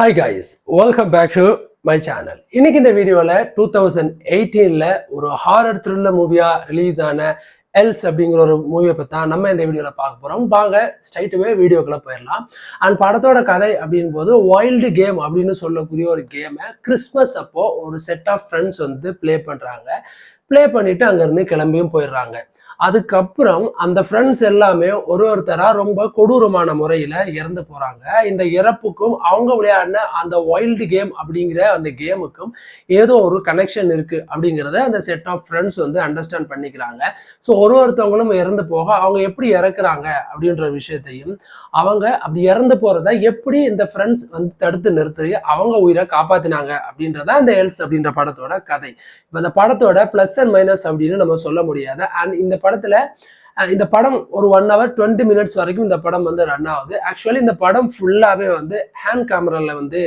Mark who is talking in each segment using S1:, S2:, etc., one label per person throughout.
S1: Hi guys, welcome back to my channel. இன்னைக்கு இந்த வீடியோவில் 2018 ஒரு ஹாரர் த்ரில்லர் மூவியா ரிலீஸ் ஆன எல்ஸ் அப்படிங்கிற ஒரு மூவியை பற்றி தான் நம்ம இந்த வீடியோவில் பார்க்க போகிறோம். வாங்க ஸ்ட்ரைட்டுவே வீடியோக்குள்ளே போயிடலாம். அண்ட் படத்தோட கதை அப்படின் போது வைல்டு கேம் அப்படின்னு சொல்லக்கூடிய ஒரு கேமை கிறிஸ்மஸ் அப்போ ஒரு செட் ஆஃப் ஃப்ரெண்ட்ஸ் வந்து ப்ளே பண்ணுறாங்க. ப்ளே பண்ணிட்டு அங்கேருந்து கிளம்பியும் போயிடுறாங்க. அதுக்கப்புறம் அந்த ஃப்ரெண்ட்ஸ் எல்லாமே ஒருத்தரா ரொம்ப கொடூரமான முறையில இறந்து போறாங்க. இந்த இறப்புக்கும் அவங்க விளையாடின அந்த வைல்டு கேம் அப்படிங்கிற அந்த கேமுக்கும் ஏதோ ஒரு கனெக்ஷன் இருக்கு அப்படிங்கிறத அந்த செட் ஆஃப் ஃப்ரெண்ட்ஸ் வந்து அண்டர்ஸ்டாண்ட் பண்ணிக்கிறாங்க. ஸோ ஒருத்தவங்களும் இறந்து போக அவங்க எப்படி இறக்குறாங்க அப்படின்ற விஷயத்தையும், அவங்க அப்படி இறந்து போறத எப்படி இந்த ஃப்ரெண்ட்ஸ் வந்து தடுத்து நிறுத்தி அவங்க உயிரை காப்பாத்தினாங்க அப்படின்றத அந்த எல்ஸ் அப்படின்ற படத்தோட கதை. இப்போ இந்த படத்தோட பிளஸ் அண்ட் மைனஸ் அப்படின்னு நம்ம சொல்ல முடியாது. அண்ட் இந்த படத்துல இந்த படம் ஒரு 1 hour 20 minutes வரைக்கும் இந்த படம் வந்து ரன் ஆகுது. ஆக்சுவலி இந்த படம் ஃபுல்லாவே வந்து ஹேண்ட் கேமரால வந்து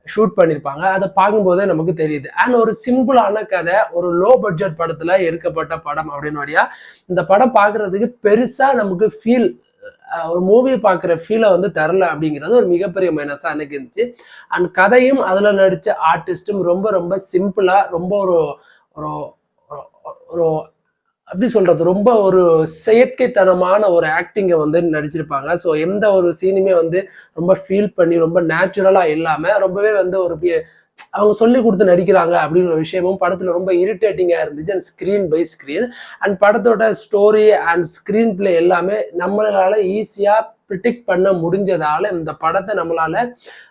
S1: ஷூட் பண்ணியிருப்பாங்க. அதை பார்க்கும்போதே நமக்கு தெரியுது. அண்ட் ஒரு சிம்பிளான கதை, ஒரு லோ பட்ஜெட் படத்துல எடுக்கப்பட்ட படம் அப்படின்னு வழியா இந்த படம் பார்க்கறதுக்கு பெருசா நமக்கு ஃபீல், ஒரு மூவி பார்க்குற ஃபீலை வந்து தரல அப்படிங்கிறது ஒரு மிகப்பெரிய மைனஸாக எனக்கு இருந்துச்சு. அண்ட் கதையும் அதில் நடித்த ஆர்டிஸ்ட்டும் ரொம்ப ரொம்ப சிம்பிளாக, ரொம்ப ஒரு ஒரு அப்படி சொல்றது, ரொம்ப ஒரு செயற்கைத்தனமான ஒரு ஆக்டிங்கை வந்து நடிச்சிருப்பாங்க. ஸோ எந்த ஒரு சீனுமே வந்து ரொம்ப ஃபீல் பண்ணி ரொம்ப நேச்சுரலாக இல்லாமல் ரொம்பவே வந்து ஒரு அவங்க சொல்லி கொடுத்து நடிக்கிறாங்க அப்படிங்கிற விஷயமும் படத்தில் ரொம்ப இரிட்டேட்டிங்காக இருந்துச்சு. And screen by screen and படத்தோட ஸ்டோரி அண்ட் ஸ்க்ரீன் பிளே எல்லாமே நம்மளால ஈஸியாக ப்ரிடிக்ட் பண்ண முடிஞ்சதால இந்த படத்தை நம்மளால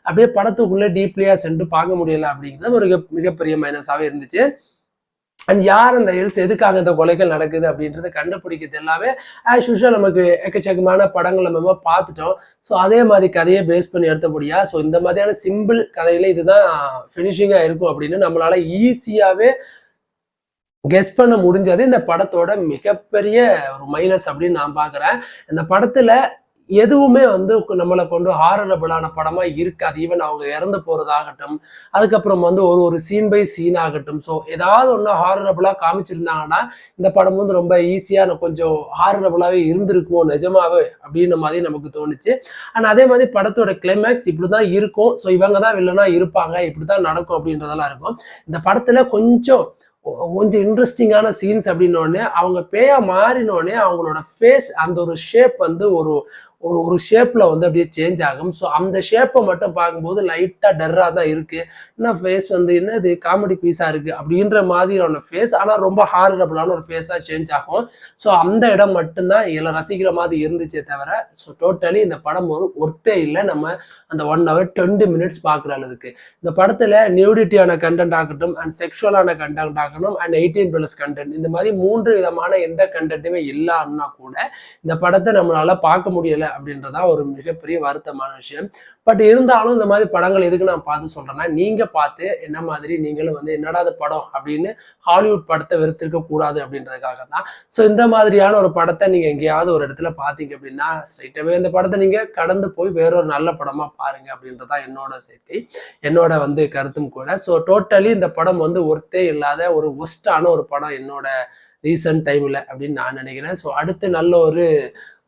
S1: அப்படியே படத்துக்குள்ளே டீப்லியாக சென்று பார்க்க முடியல அப்படிங்கிறது ஒரு மிகப்பெரிய மைனஸாகவே இருந்துச்சு. அண்ட் யார் அந்த எல்ஸ், எதுக்காக இந்த கொலைகள் நடக்குது அப்படின்றத கண்டுபிடிக்கிறது எல்லாமே ஆஸ் யூஷுவல் நமக்கு எக்கச்சக்கமான படங்கள் நம்ம பார்த்துட்டோம். ஸோ அதே மாதிரி கதையை பேஸ் பண்ணி எடுத்தபடியா ஸோ இந்த மாதிரியான சிம்பிள் கதையில இதுதான் ஃபினிஷிங்காக இருக்கும் அப்படின்னு நம்மளால ஈஸியாகவே கெஸ் பண்ண முடிஞ்சது இந்த படத்தோட மிகப்பெரிய ஒரு மைனஸ் அப்படின்னு நான் பார்க்குறேன். இந்த படத்துல எதுவுமே வந்து நம்மளை கொண்டு ஹாரரபிளான படமா இருக்காது. ஈவன் அவங்க இறந்து போறதாகட்டும், அதுக்கப்புறம் வந்து ஒரு சீன் பை சீன் ஆகட்டும், ஸோ ஏதாவது ஒன்று ஹாரரபிளா காமிச்சிருந்தாங்கன்னா இந்த படம் வந்து ரொம்ப ஈஸியா கொஞ்சம் ஹாரரபிளாவே இருந்திருக்குமோ நிஜமாவே அப்படின்ற மாதிரி நமக்கு தோணுச்சு. அண்ட் அதே மாதிரி படத்தோட கிளைமேக்ஸ் இப்படிதான் இருக்கும், ஸோ இவங்க தான் வில்லனா இருப்பாங்க, இப்படிதான் நடக்கும் அப்படின்றதெல்லாம் இருக்கும். இந்த படத்துல கொஞ்சம் இன்ட்ரெஸ்டிங்கான சீன்ஸ் அப்படின்னோடனே அவங்க பேயா மாறினோடனே அவங்களோட ஃபேஸ் அந்த ஒரு ஷேப் வந்து ஒரு ஒரு ஷேப்ல வந்து அப்படியே சேஞ்ச் ஆகும். ஸோ அந்த ஷேப்பை மட்டும் பார்க்கும்போது லைட்டா டர்ரா தான் இருக்கு. என்ன ஃபேஸ் வந்து என்ன இது காமெடி பீஸா இருக்கு அப்படின்ற மாதிரியான ஃபேஸ், ஆனால் ரொம்ப ஹாரரபிளான ஒரு ஃபேஸா சேஞ்ச் ஆகும். ஸோ அந்த இடம் மட்டும்தான் இதில் ரசிக்கிற மாதிரி இருந்துச்சே தவிர ஸோ டோட்டலி இந்த படம் ஒரு ஒர்த்தே இல்லை. நம்ம அந்த 1 hour 20 minutes பார்க்குற அளவுக்கு இந்த படத்துல நியூடிட்டியான கண்டென்ட் ஆகட்டும் அண்ட் செக்ஷுவலான கண்டென்ட் ஆகட்டும் அண்ட் 18+ கண்டென்ட், இந்த மாதிரி 3 விதமான எந்த கண்டென்ட்டுமே இல்லாமன்னா கூட இந்த படத்தை நம்மளால பார்க்க முடியல அப்படின்றதா ஒரு மிகப்பெரிய வருத்தமான விஷயம். பட் இருந்தாலும் இந்த மாதிரி படங்கள் எதுக்கு நான் பார்த்து சொல்றேன்னா, நீங்க பார்த்து என்ன மாதிரி நீங்களும் வந்து என்னடா படம் அப்படின்னு ஹாலிவுட் படத்தை வெறுத்திருக்க கூடாது அப்படின்றதுக்காக தான். ஸோ இந்த மாதிரியான ஒரு படத்தை நீங்க எங்கேயாவது ஒரு இடத்துல பார்த்தீங்க அப்படின்னா ஸ்ட்ரைட்டாவே இந்த படத்தை நீங்க கடந்து போய் வேறொரு நல்ல படமா பாருங்க அப்படின்றதா என்னோட சேர்க்கை, என்னோட வந்து கருத்தும் கூட. ஸோ டோட்டலி இந்த படம் வந்து ஒர்த்தே இல்லாத ஒரு ஒஸ்டான ஒரு படம் என்னோட ரீசன்ட் டைம்ல அப்படின்னு நான் நினைக்கிறேன். ஸோ அடுத்து நல்ல ஒரு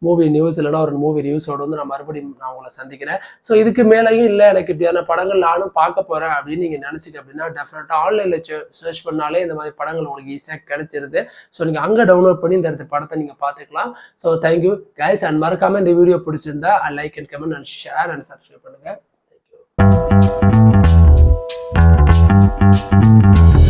S1: மூவி நியூஸ் இல்லைனா ஒரு மூவி நியூஸோட வந்து நான் மறுபடியும் உங்களை சந்திக்கிறேன். ஸோ இதுக்கு மேலேயும் இல்லை எனக்கு இப்படியான படங்கள் நானும் பார்க்க போறேன் அப்படின்னு நீங்க நினைச்சிக்க அப்படின்னா டெஃபினட்டா ஆன்லைன்ல சர்ச் பண்ணாலே இந்த மாதிரி படங்கள் உங்களுக்கு ஈஸியாக கிடைச்சிருது. ஸோ நீங்க அங்கே டவுன்லோட் பண்ணி இந்த இடத்து படத்தை நீங்க பார்த்துக்கலாம். So thank you guys. அண்ட் மறக்காம இந்த வீடியோ பிடிச்சிருந்தா like and comment and share and subscribe பண்ணுங்க. தேங்க்யூ.